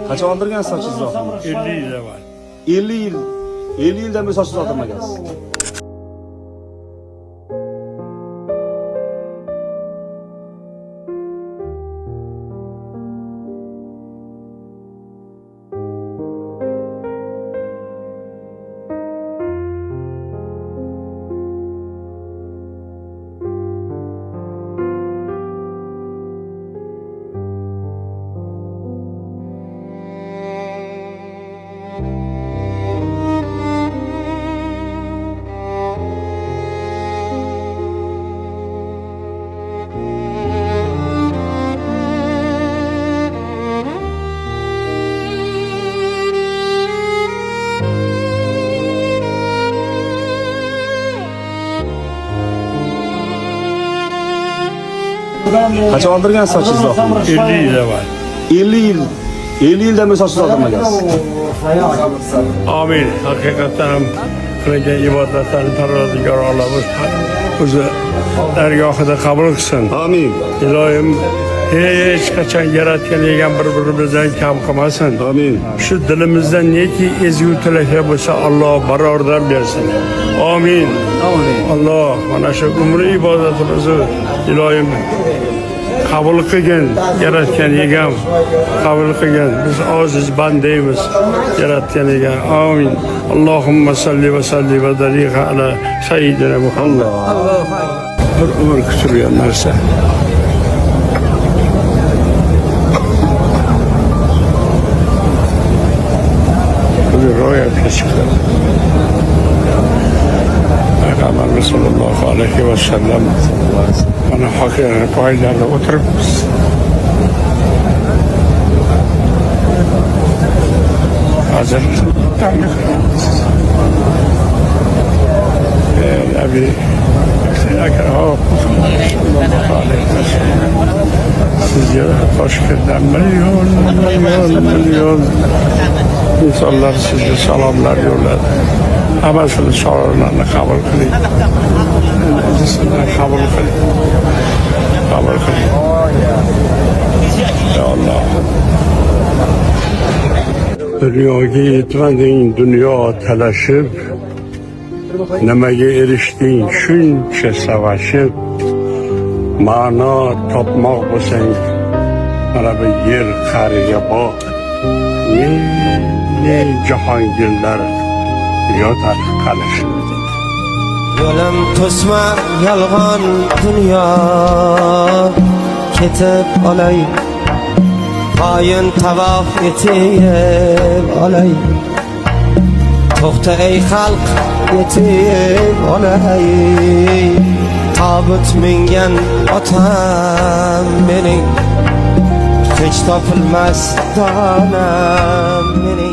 Qachon oldirgansiz sochingiz oqargan? 50 yil avval. 50 yildan beri sochingiz oldirmagansiz. Qachon oldirgansiz sochingiz oqargan? 50 yil avval. 50 yildan beri sochingiz oldirmagansiz. Amin. Hakikaten ham qilingan ibodatlarni Parvardigor Alloh o'zi dargohida qabul qilsin. Amin. Ilohim hech qachon yaratgan ekan bir-birimizdan kam qilmasin. Amin. Shu dilimizda neki ezgu tilaklar bo'lsa Alloh barobar bersin. Amin. Amin. Alloh mana shu umri ibodatimizni ilohim qabul qilgin, yaratgan egam qabul qilgin. Biz ojiz bandaymiz, yaratgan ekan. Amin. Allohumma salli va salli va barik ala sayyidina Muhammad. Bir umr kutilgan narsa. Bir ro'yobga chiqdi. Peygamberimiz sallallohu aleyhi ve sellem bana hakikaten paylarla oturup hazır Nebi sizce Toshkent'ten milyon insanlar size salamlar yolladı. Ama şunu çağrılarını kabul kılayım. Kabul kılayım. Kabul kılayım. Ya Allah. Dünyaya yetmedin, dünya telaşıp, nimaga eriştin, shuncha savaşıp, ma'no topmoq bo'lsang, mana bu yer qariga boq. Ne jahongirlar yotar qalashimda. Yo'lim to'sma yolg'on dunyo, ketib olay, xoin tavof etib olay. To'xta ey xalq, yetib olay. Tobut mingan otam mening, hech topilmas donam mening.